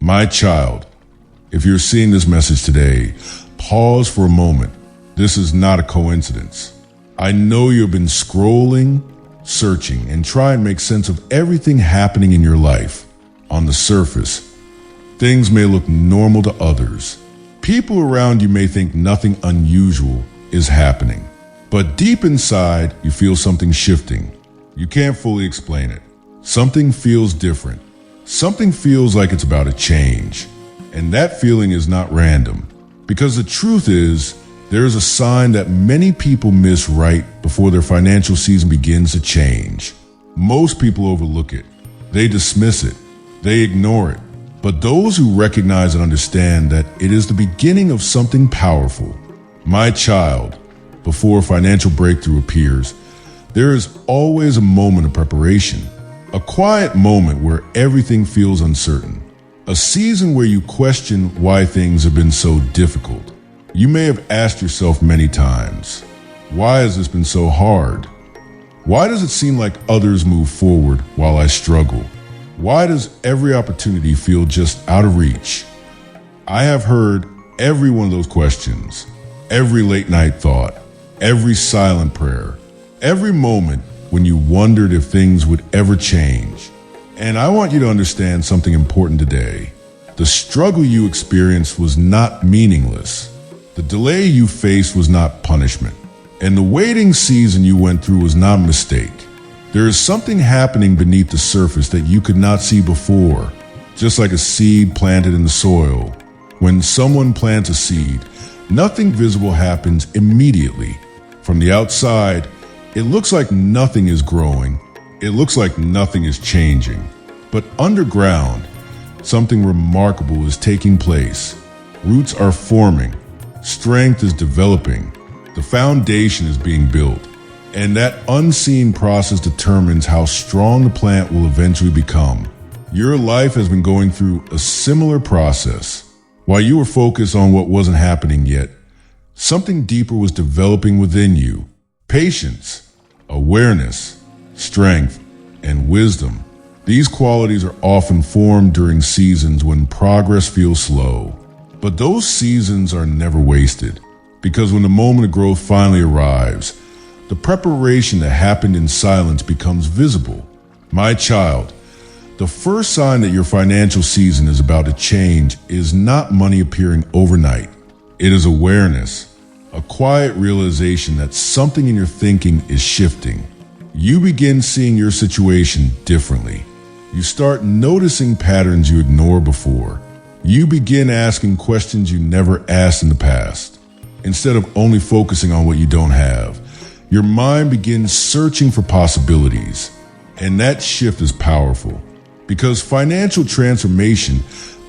My child, if you're seeing this message today, pause for a moment. This is not a coincidence. I know you've been scrolling, searching, and trying to make sense of everything happening in your life. On the surface, things may look normal to others. People around you may think nothing unusual is happening. But deep inside, you feel something shifting. You can't fully explain it. Something feels different. Something feels like it's about to change. And that feeling is not random. Because the truth is, there is a sign that many people miss right before their financial season begins to change. Most people overlook it. They dismiss it. They ignore it. But those who recognize and understand that it is the beginning of something powerful. My child, before financial breakthrough appears, there is always a moment of preparation. A quiet moment where everything feels uncertain. A season where you question why things have been so difficult. You may have asked yourself many times, why has this been so hard? Why does it seem like others move forward while I struggle? Why does every opportunity feel just out of reach? I have heard every one of those questions, every late night thought, every silent prayer, every moment when you wondered if things would ever change. And I want you to understand something important today. The struggle you experienced was not meaningless. The delay you faced was not punishment. And the waiting season you went through was not a mistake. There is something happening beneath the surface that you could not see before. Just like a seed planted in the soil. When someone plants a seed, nothing visible happens immediately. From the outside, it looks like nothing is growing. It looks like nothing is changing. But underground, something remarkable is taking place. Roots are forming. Strength is developing. The foundation is being built. And that unseen process determines how strong the plant will eventually become. Your life has been going through a similar process. While you were focused on what wasn't happening yet, something deeper was developing within you. Patience, awareness, strength, and wisdom. These qualities are often formed during seasons when progress feels slow. But those seasons are never wasted, because when the moment of growth finally arrives, the preparation that happened in silence becomes visible. My child, the first sign that your financial season is about to change is not money appearing overnight. It is awareness, a quiet realization that something in your thinking is shifting. You begin seeing your situation differently. You start noticing patterns you ignored before. You begin asking questions you never asked in the past. Instead of only focusing on what you don't have, your mind begins searching for possibilities. And that shift is powerful, because financial transformation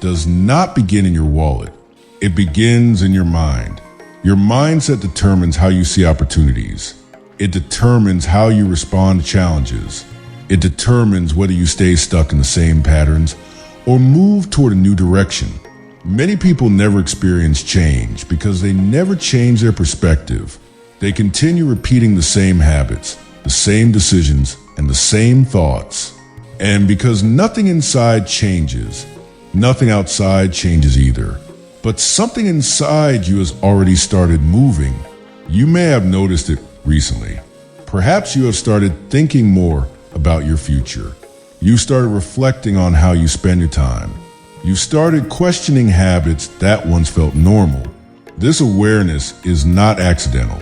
does not begin in your wallet. It begins in your mind. Your mindset determines how you see opportunities. It determines how you respond to challenges. It determines whether you stay stuck in the same patterns or move toward a new direction. Many people never experience change because they never change their perspective. They continue repeating the same habits, the same decisions, and the same thoughts. And because nothing inside changes, nothing outside changes either. But something inside you has already started moving. You may have noticed it recently. Perhaps you have started thinking more about your future. You started reflecting on how you spend your time. You started questioning habits that once felt normal. This awareness is not accidental.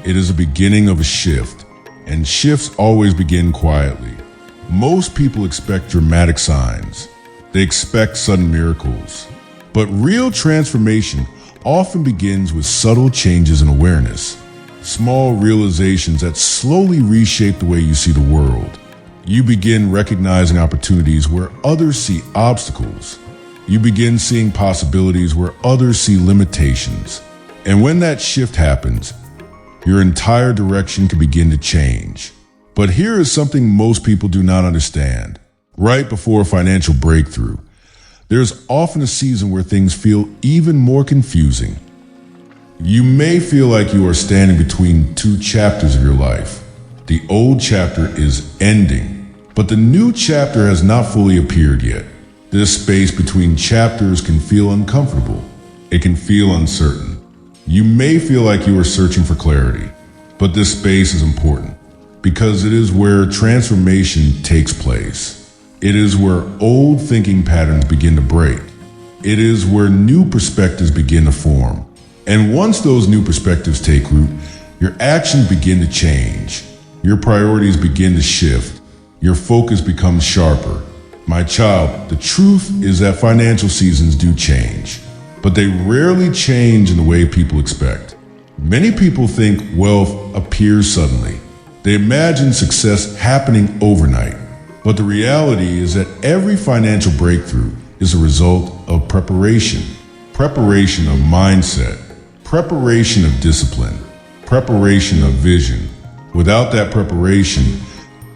It is the beginning of a shift, and shifts always begin quietly. Most people expect dramatic signs. They expect sudden miracles. But real transformation often begins with subtle changes in awareness. Small realizations that slowly reshape the way you see the world. You begin recognizing opportunities where others see obstacles. You begin seeing possibilities where others see limitations. And when that shift happens, your entire direction can begin to change. But here is something most people do not understand. Right before a financial breakthrough, there's often a season where things feel even more confusing. You may feel like you are standing between two chapters of your life. The old chapter is ending, but the new chapter has not fully appeared yet. This space between chapters can feel uncomfortable. It can feel uncertain. You may feel like you are searching for clarity, but this space is important because it is where transformation takes place. It is where old thinking patterns begin to break. It is where new perspectives begin to form. And once those new perspectives take root, your actions begin to change. Your priorities begin to shift. Your focus becomes sharper. My child, the truth is that financial seasons do change, but they rarely change in the way people expect. Many people think wealth appears suddenly. They imagine success happening overnight. But the reality is that every financial breakthrough is a result of preparation. Preparation of mindset, preparation of discipline, preparation of vision. Without that preparation,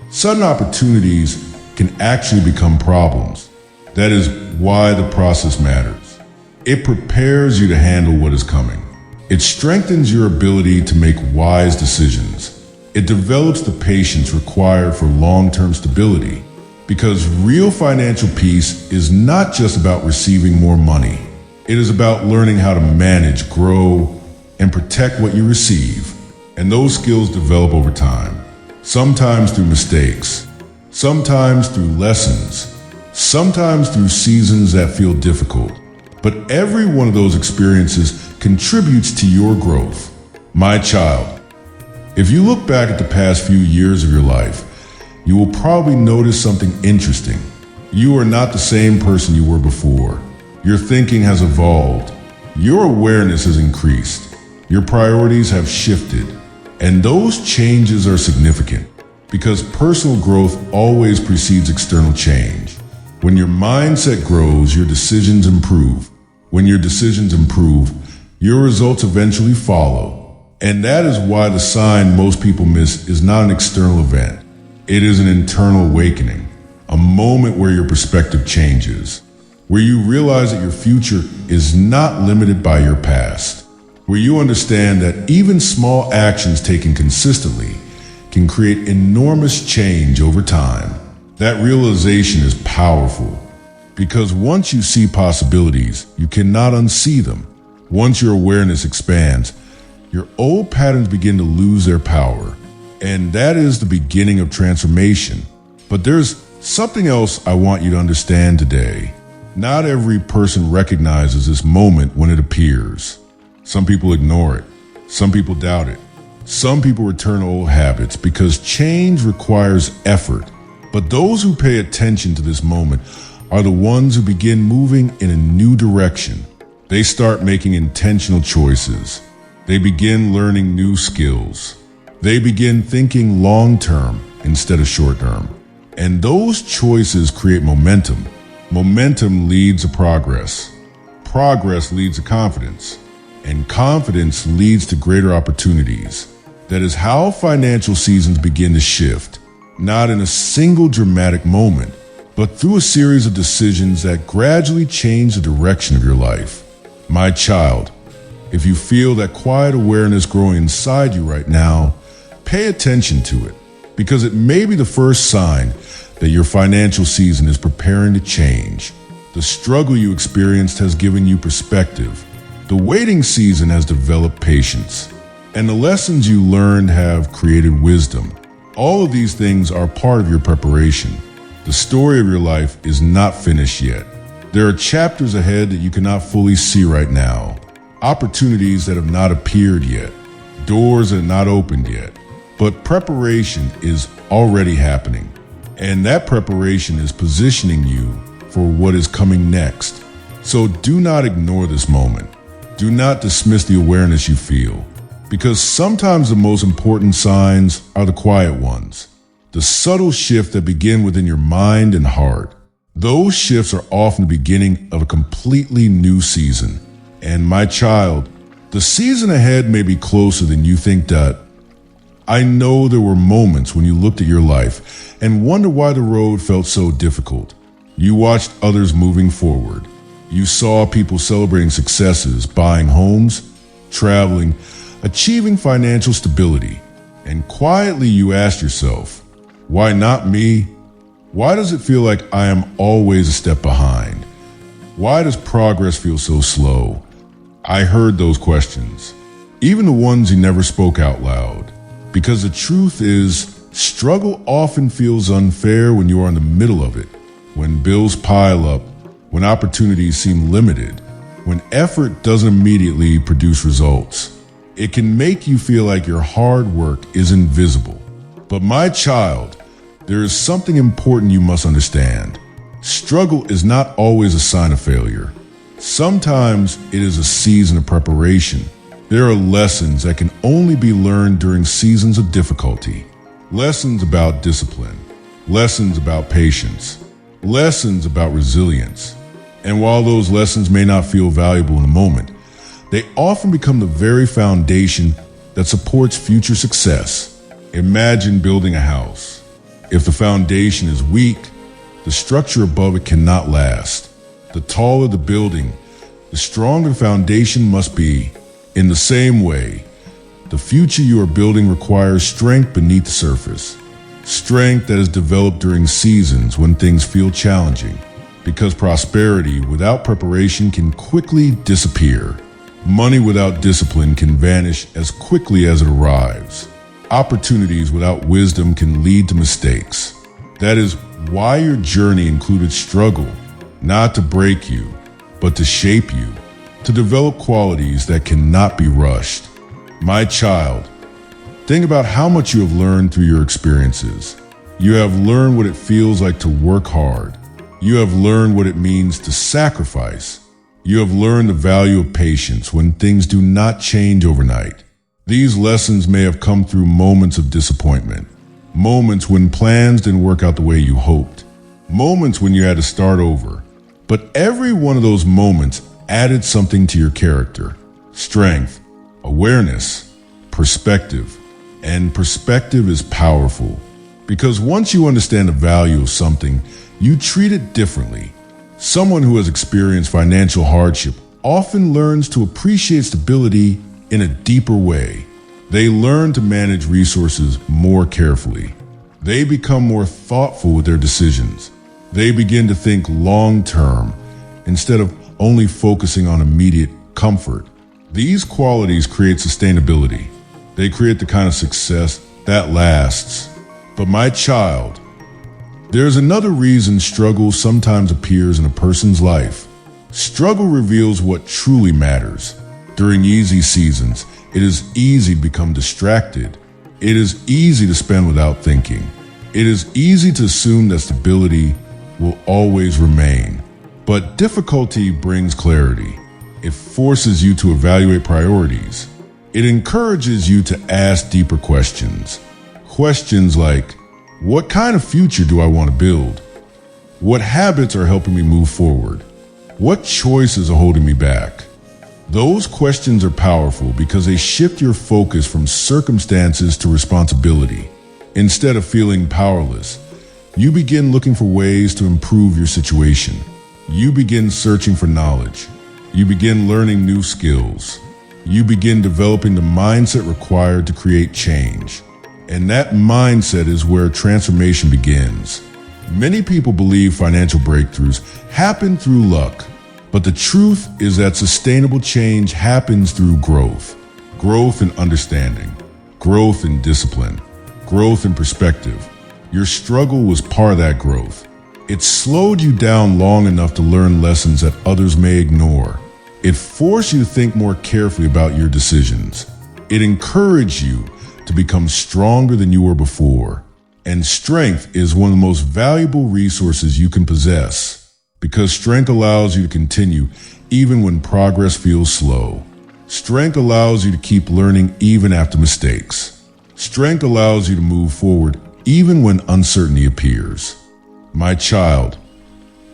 sudden opportunities can actually become problems. That is why the process matters. It prepares you to handle what is coming. It strengthens your ability to make wise decisions. It develops the patience required for long-term stability, because real financial peace is not just about receiving more money. It is about learning how to manage, grow, and protect what you receive. And those skills develop over time, sometimes through mistakes, sometimes through lessons, sometimes through seasons that feel difficult. But every one of those experiences contributes to your growth. My child, if you look back at the past few years of your life, you will probably notice something interesting. You are not the same person you were before. Your thinking has evolved. Your awareness has increased. Your priorities have shifted. And those changes are significant because personal growth always precedes external change. When your mindset grows, your decisions improve. When your decisions improve, your results eventually follow. And that is why the sign most people miss is not an external event. It is an internal awakening, a moment where your perspective changes, where you realize that your future is not limited by your past, where you understand that even small actions taken consistently can create enormous change over time. That realization is powerful because once you see possibilities, you cannot unsee them. Once your awareness expands, your old patterns begin to lose their power. And that is the beginning of transformation. But there's something else I want you to understand today. Not every person recognizes this moment when it appears. Some people ignore it. Some people doubt it. Some people return to old habits because change requires effort. But those who pay attention to this moment are the ones who begin moving in a new direction. They start making intentional choices. They begin learning new skills. They begin thinking long-term instead of short-term. And those choices create momentum. Momentum leads to progress. Progress leads to confidence. And confidence leads to greater opportunities. That is how financial seasons begin to shift, not in a single dramatic moment, but through a series of decisions that gradually change the direction of your life. My child, if you feel that quiet awareness growing inside you right now, pay attention to it, because it may be the first sign that your financial season is preparing to change. The struggle you experienced has given you perspective. The waiting season has developed patience. And the lessons you learned have created wisdom. All of these things are part of your preparation. The story of your life is not finished yet. There are chapters ahead that you cannot fully see right now. Opportunities that have not appeared yet. Doors that are not opened yet. But preparation is already happening. And that preparation is positioning you for what is coming next. So do not ignore this moment. Do not dismiss the awareness you feel. Because sometimes the most important signs are the quiet ones. The subtle shifts that begin within your mind and heart. Those shifts are often the beginning of a completely new season. And my child, the season ahead may be closer than you think that. I know there were moments when you looked at your life and wondered why the road felt so difficult. You watched others moving forward. You saw people celebrating successes, buying homes, traveling, achieving financial stability. And quietly you asked yourself, why not me? Why does it feel like I am always a step behind? Why does progress feel so slow? I heard those questions, even the ones you never spoke out loud. Because the truth is, struggle often feels unfair when you are in the middle of it, when bills pile up, when opportunities seem limited, when effort doesn't immediately produce results. It can make you feel like your hard work is invisible. But my child, there is something important you must understand. Struggle is not always a sign of failure. Sometimes it is a season of preparation. There are lessons that can only be learned during seasons of difficulty. Lessons about discipline, lessons about patience, lessons about resilience. And while those lessons may not feel valuable in the moment, they often become the very foundation that supports future success. Imagine building a house. If the foundation is weak, the structure above it cannot last. The taller the building, the stronger the foundation must be. In the same way, the future you are building requires strength beneath the surface. Strength that is developed during seasons when things feel challenging. Because prosperity without preparation can quickly disappear. Money without discipline can vanish as quickly as it arrives. Opportunities without wisdom can lead to mistakes. That is why your journey included struggle, not to break you, but to shape you, to develop qualities that cannot be rushed. My child, think about how much you have learned through your experiences. You have learned what it feels like to work hard. You have learned what it means to sacrifice. You have learned the value of patience when things do not change overnight. These lessons may have come through moments of disappointment, moments when plans didn't work out the way you hoped, moments when you had to start over. But every one of those moments added something to your character: strength, awareness, perspective. And perspective is powerful, because once you understand the value of something, you treat it differently. Someone who has experienced financial hardship often learns to appreciate stability in a deeper way. They learn to manage resources more carefully. They become more thoughtful with their decisions. They begin to think long-term instead of only focusing on immediate comfort. These qualities create sustainability. They create the kind of success that lasts. But my child, there's another reason struggle sometimes appears in a person's life. Struggle reveals what truly matters. During easy seasons, it is easy to become distracted. It is easy to spend without thinking. It is easy to assume that stability will always remain. But difficulty brings clarity. It forces you to evaluate priorities. It encourages you to ask deeper questions. Questions like, what kind of future do I want to build? What habits are helping me move forward? What choices are holding me back? Those questions are powerful because they shift your focus from circumstances to responsibility. Instead of feeling powerless, you begin looking for ways to improve your situation. You begin searching for knowledge. You begin learning new skills. You begin developing the mindset required to create change. And that mindset is where transformation begins. Many people believe financial breakthroughs happen through luck, but the truth is that sustainable change happens through growth. Growth in understanding, growth in discipline, growth in perspective. Your struggle was part of that growth. It slowed you down long enough to learn lessons that others may ignore. It forced you to think more carefully about your decisions. It encouraged you to become stronger than you were before. And strength is one of the most valuable resources you can possess, because strength allows you to continue even when progress feels slow. Strength allows you to keep learning even after mistakes. Strength allows you to move forward even when uncertainty appears. My child,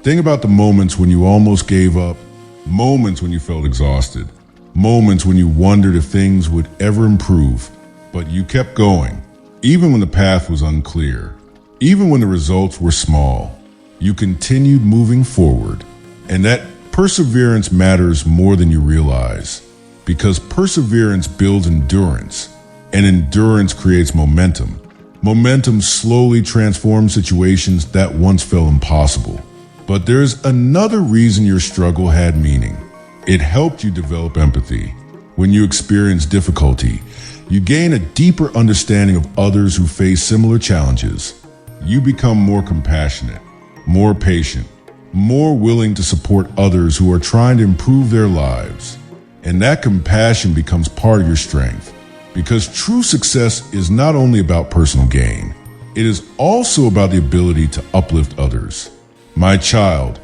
think about the moments when you almost gave up, moments when you felt exhausted, moments when you wondered if things would ever improve. But you kept going, even when the path was unclear, even when the results were small. You continued moving forward. And that perseverance matters more than you realize, because perseverance builds endurance, and endurance creates momentum. Momentum slowly transforms situations that once felt impossible. But there's another reason your struggle had meaning. It helped you develop empathy. When you experience difficulty, you gain a deeper understanding of others who face similar challenges. You become more compassionate, more patient, more willing to support others who are trying to improve their lives. And that compassion becomes part of your strength. Because true success is not only about personal gain, it is also about the ability to uplift others. My child,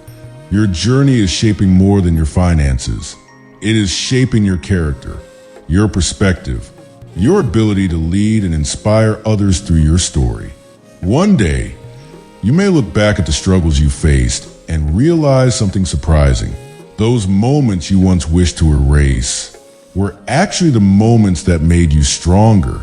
your journey is shaping more than your finances. It is shaping your character, your perspective, your ability to lead and inspire others through your story. One day, you may look back at the struggles you faced and realize something surprising. Those moments you once wished to erase were actually the moments that made you stronger.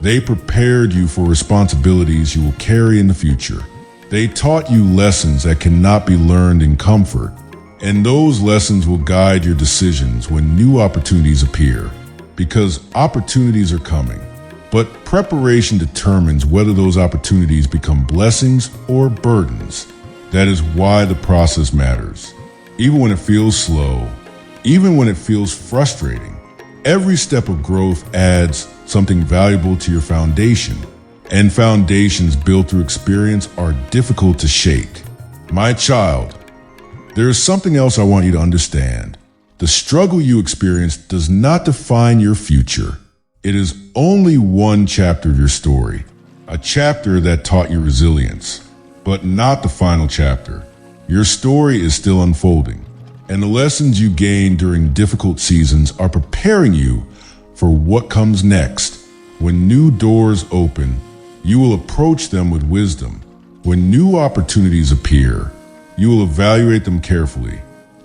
They prepared you for responsibilities you will carry in the future. They taught you lessons that cannot be learned in comfort, and those lessons will guide your decisions when new opportunities appear, because opportunities are coming. But preparation determines whether those opportunities become blessings or burdens. That is why the process matters. Even when it feels slow, even when it feels frustrating, every step of growth adds something valuable to your foundation, and foundations built through experience are difficult to shake. My child, there is something else I want you to understand. The struggle you experienced does not define your future. It is only one chapter of your story, a chapter that taught you resilience, but not the final chapter. Your story is still unfolding, and the lessons you gained during difficult seasons are preparing you for what comes next. When new doors open, you will approach them with wisdom. When new opportunities appear, you will evaluate them carefully.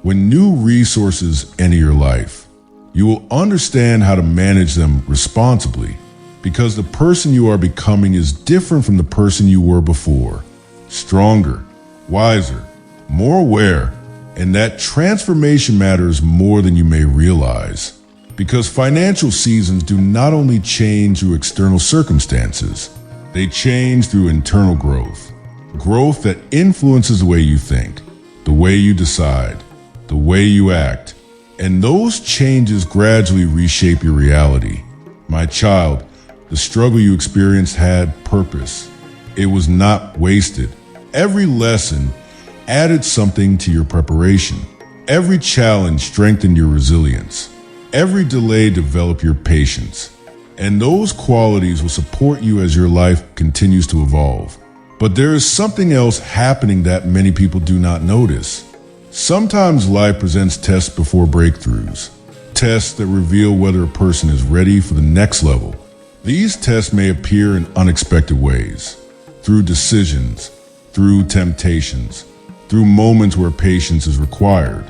When new resources enter your life, you will understand how to manage them responsibly, because the person you are becoming is different from the person you were before. Stronger, wiser, more aware, and that transformation matters more than you may realize. Because financial seasons do not only change through external circumstances, they change through internal growth. Growth that influences the way you think, the way you decide, the way you act. And those changes gradually reshape your reality. My child, the struggle you experienced had purpose. It was not wasted. Every lesson added something to your preparation. Every challenge strengthened your resilience. Every delay developed your patience. And those qualities will support you as your life continues to evolve. But there is something else happening that many people do not notice. Sometimes life presents tests before breakthroughs, tests that reveal whether a person is ready for the next level. These tests may appear in unexpected ways, through decisions, through temptations, through moments where patience is required.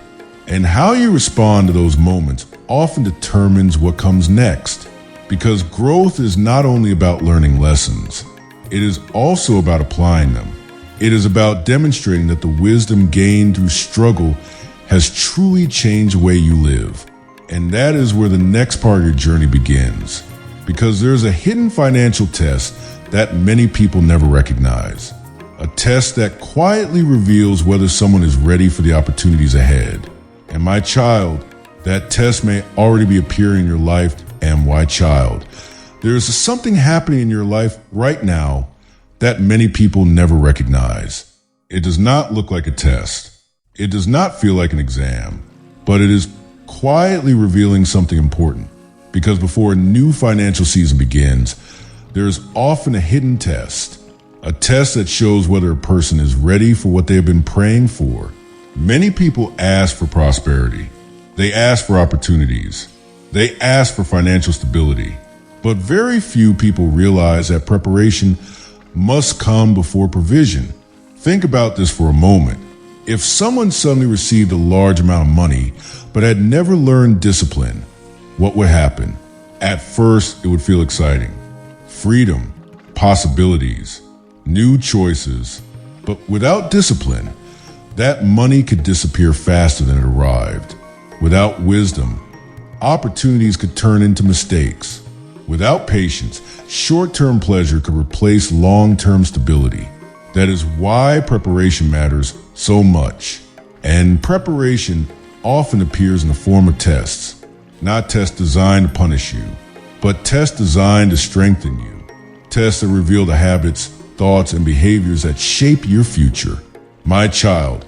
And how you respond to those moments often determines what comes next. Because growth is not only about learning lessons, it is also about applying them. It is about demonstrating that the wisdom gained through struggle has truly changed the way you live. And that is where the next part of your journey begins. Because there's a hidden financial test that many people never recognize. A test that quietly reveals whether someone is ready for the opportunities ahead. And my child, that test may already be appearing in your life. And why, child, there is something happening in your life right now that many people never recognize. It does not look like a test. It does not feel like an exam, but it is quietly revealing something important. Because before a new financial season begins, there is often a hidden test, a test that shows whether a person is ready for what they have been praying for. Many people ask for prosperity. They ask for opportunities. They ask for financial stability. But very few people realize that preparation must come before provision. Think about this for a moment. If someone suddenly received a large amount of money, but had never learned discipline, what would happen? At first, it would feel exciting. Freedom, possibilities, new choices. But without discipline, that money could disappear faster than it arrived. Without wisdom, opportunities could turn into mistakes. Without patience, short-term pleasure could replace long-term stability. That is why preparation matters so much. And preparation often appears in the form of tests. Not tests designed to punish you, but tests designed to strengthen you. Tests that reveal the habits, thoughts, and behaviors that shape your future. My child,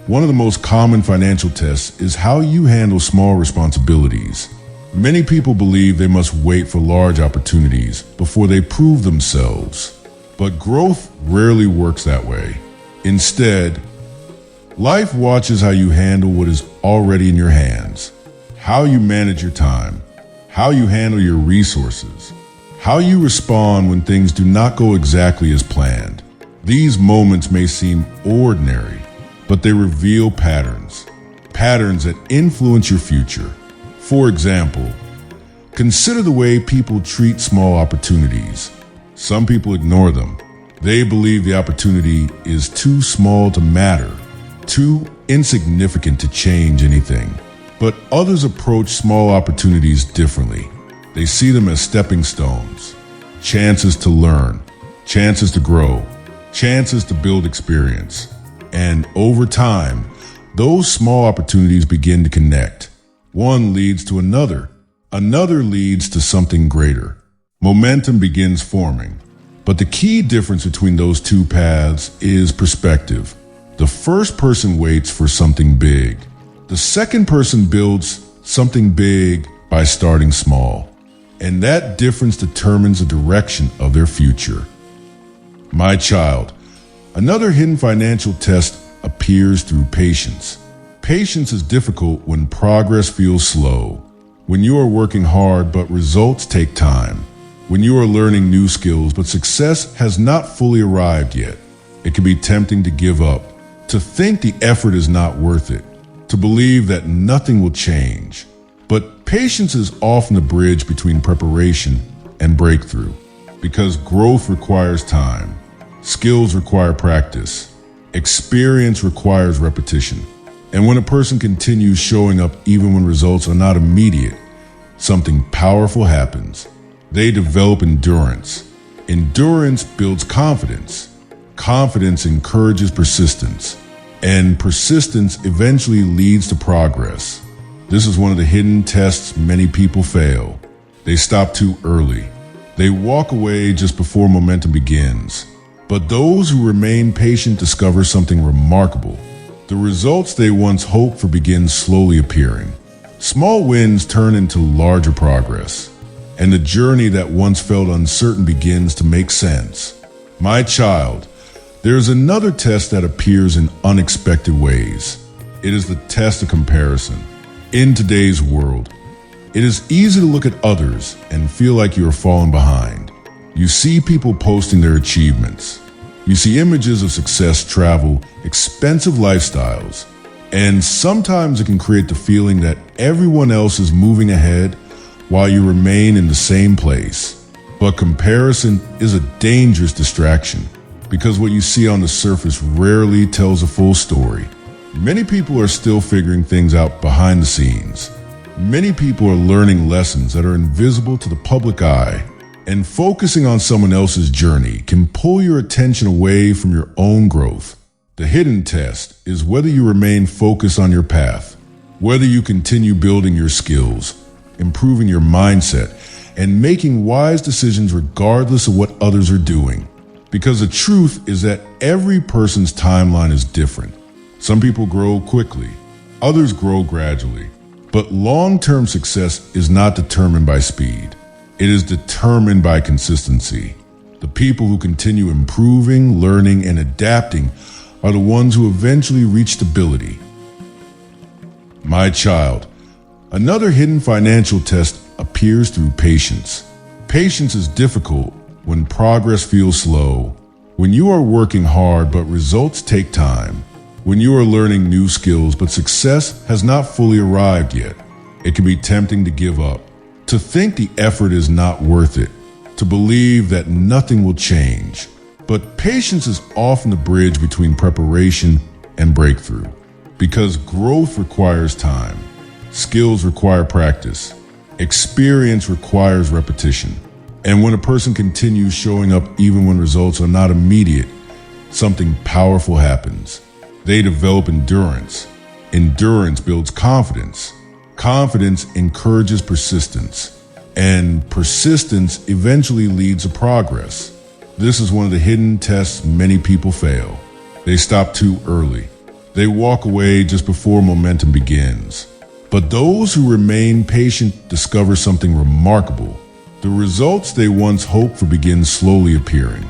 one of the most common financial tests is how you handle small responsibilities. Many people believe they must wait for large opportunities before they prove themselves. But growth rarely works that way. Instead, life watches how you handle what is already in your hands. How you manage your time, how you handle your resources, how you respond when things do not go exactly as planned. These moments may seem ordinary, but they reveal patterns that influence your future. For example, consider the way people treat small opportunities. Some people ignore them. They believe the opportunity is too small to matter, too insignificant to change anything. But others approach small opportunities differently. They see them as stepping stones, chances to learn, chances to grow, chances to build experience. And over time, those small opportunities begin to connect. One leads to another leads to something greater. Momentum begins forming. But the key difference between those two paths is perspective. The first person waits for something big. The second person builds something big by starting small. And that difference determines the direction of their future. My child, another hidden financial test appears through patience. Patience is difficult when progress feels slow, when you are working hard but results take time, when you are learning new skills but success has not fully arrived yet. It can be tempting to give up, to think the effort is not worth it, to believe that nothing will change. But patience is often the bridge between preparation and breakthrough, because growth requires time, skills require practice, experience requires repetition. And when a person continues showing up even when results are not immediate, something powerful happens. They develop endurance. Endurance builds confidence. Confidence encourages persistence. And persistence eventually leads to progress. This is one of the hidden tests many people fail. They stop too early. They walk away just before momentum begins. But those who remain patient discover something remarkable. The results they once hoped for begin slowly appearing. Small wins turn into larger progress, and the journey that once felt uncertain begins to make sense. My child, there is another test that appears in unexpected ways. It is the test of comparison. In today's world, it is easy to look at others and feel like you are falling behind. You see people posting their achievements. You see images of success, travel, expensive lifestyles, and sometimes it can create the feeling that everyone else is moving ahead while you remain in the same place. But comparison is a dangerous distraction because what you see on the surface rarely tells a full story. Many people are still figuring things out behind the scenes. Many people are learning lessons that are invisible to the public eye. And focusing on someone else's journey can pull your attention away from your own growth. The hidden test is whether you remain focused on your path, whether you continue building your skills, improving your mindset, and making wise decisions regardless of what others are doing. Because the truth is that every person's timeline is different. Some people grow quickly, others grow gradually. But long-term success is not determined by speed. It is determined by consistency. The people who continue improving, learning, and adapting are the ones who eventually reach stability. My child, another hidden financial test appears through patience. Patience is difficult when progress feels slow, when you are working hard but results take time, when you are learning new skills but success has not fully arrived yet. It can be tempting to give up, to think the effort is not worth it, to believe that nothing will change. But patience is often the bridge between preparation and breakthrough, because growth requires time, skills require practice, experience requires repetition, And when a person continues showing up even when results are not immediate, something powerful happens. They develop endurance. Endurance builds confidence. Confidence encourages persistence. And persistence eventually leads to progress. This is one of the hidden tests many people fail. They stop too early. They walk away just before momentum begins. But those who remain patient discover something remarkable. The results they once hoped for begin slowly appearing.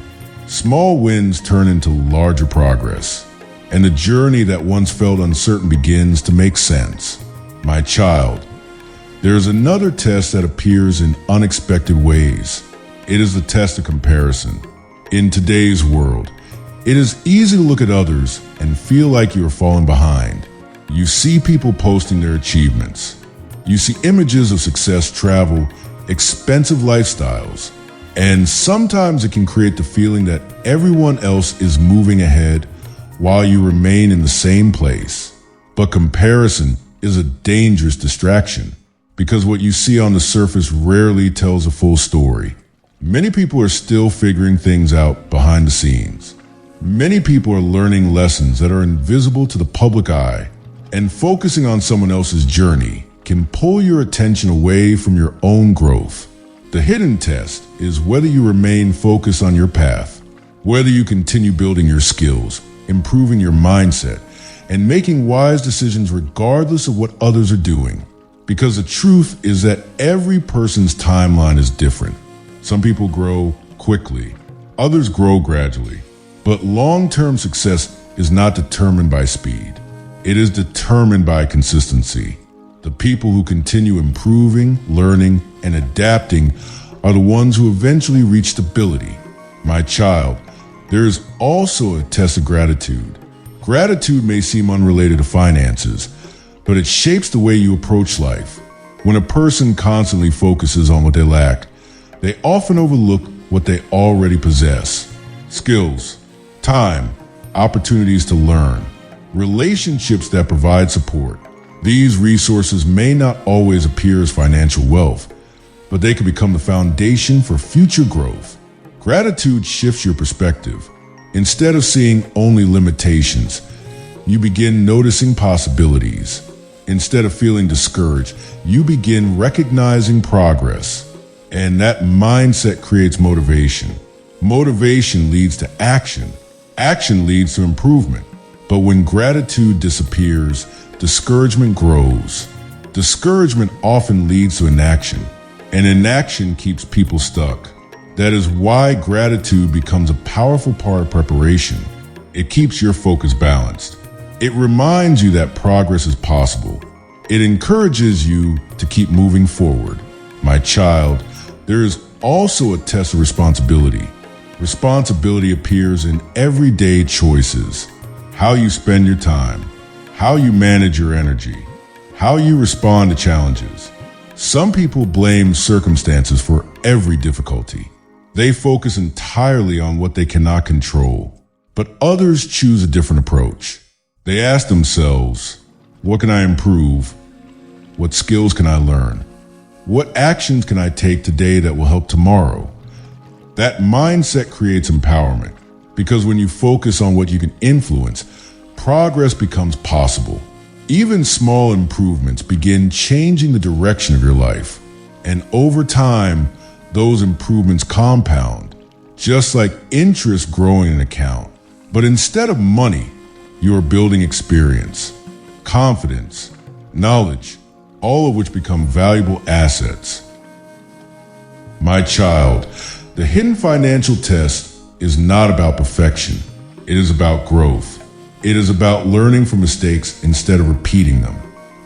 Small wins turn into larger progress, and the journey that once felt uncertain begins to make sense. My child, there is another test that appears in unexpected ways. It is the test of comparison. In today's world, it is easy to look at others and feel like you are falling behind. You see people posting their achievements. You see images of success, travel, expensive lifestyles, and sometimes it can create the feeling that everyone else is moving ahead while you remain in the same place. But comparison is a dangerous distraction because what you see on the surface rarely tells a full story. Many people are still figuring things out behind the scenes. Many people are learning lessons that are invisible to the public eye, and focusing on someone else's journey can pull your attention away from your own growth. The hidden test is whether you remain focused on your path, whether you continue building your skills, improving your mindset, and making wise decisions regardless of what others are doing. Because the truth is that every person's timeline is different. Some people grow quickly, others grow gradually. But long-term success is not determined by speed. It is determined by consistency. The people who continue improving, learning, and adapting are the ones who eventually reach stability. My child, there is also a test of gratitude. Gratitude may seem unrelated to finances, but it shapes the way you approach life. When a person constantly focuses on what they lack, they often overlook what they already possess. Skills, time, opportunities to learn, relationships that provide support. These resources may not always appear as financial wealth, but they can become the foundation for future growth. Gratitude shifts your perspective. Instead of seeing only limitations, you begin noticing possibilities. Instead of feeling discouraged, you begin recognizing progress. And that mindset creates motivation. Motivation leads to action. Action leads to improvement. But when gratitude disappears, discouragement grows. Discouragement often leads to inaction, and inaction keeps people stuck. That is why gratitude becomes a powerful part of preparation. It keeps your focus balanced. It reminds you that progress is possible. It encourages you to keep moving forward. My child, there is also a test of responsibility. Responsibility appears in everyday choices. How you spend your time, how you manage your energy, how you respond to challenges. Some people blame circumstances for every difficulty. They focus entirely on what they cannot control. But others choose a different approach. They ask themselves, what can I improve? What skills can I learn? What actions can I take today that will help tomorrow? That mindset creates empowerment, because when you focus on what you can influence, progress becomes possible. Even small improvements begin changing the direction of your life. And over time, those improvements compound, just like interest growing an account. But instead of money, you are building experience, confidence, knowledge, all of which become valuable assets. My child, the hidden financial test is not about perfection. It is about growth. It is about learning from mistakes instead of repeating them.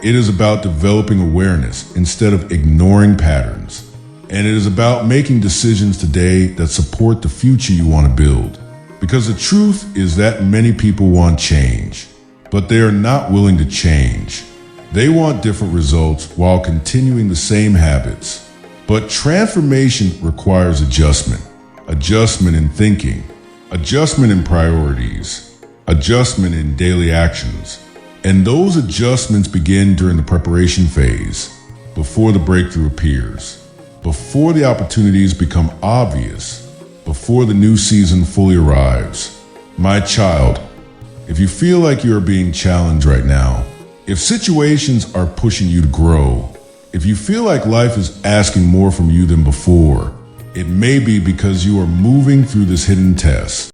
It is about developing awareness instead of ignoring patterns. And it is about making decisions today that support the future you want to build. Because the truth is that many people want change, but they are not willing to change. They want different results while continuing the same habits. But transformation requires adjustment. Adjustment in thinking, adjustment in priorities, adjustment in daily actions. And those adjustments begin during the preparation phase, before the breakthrough appears. before the opportunities become obvious, before the new season fully arrives. My child, if you feel like you are being challenged right now, if situations are pushing you to grow, if you feel like life is asking more from you than before, it may be because you are moving through this hidden test.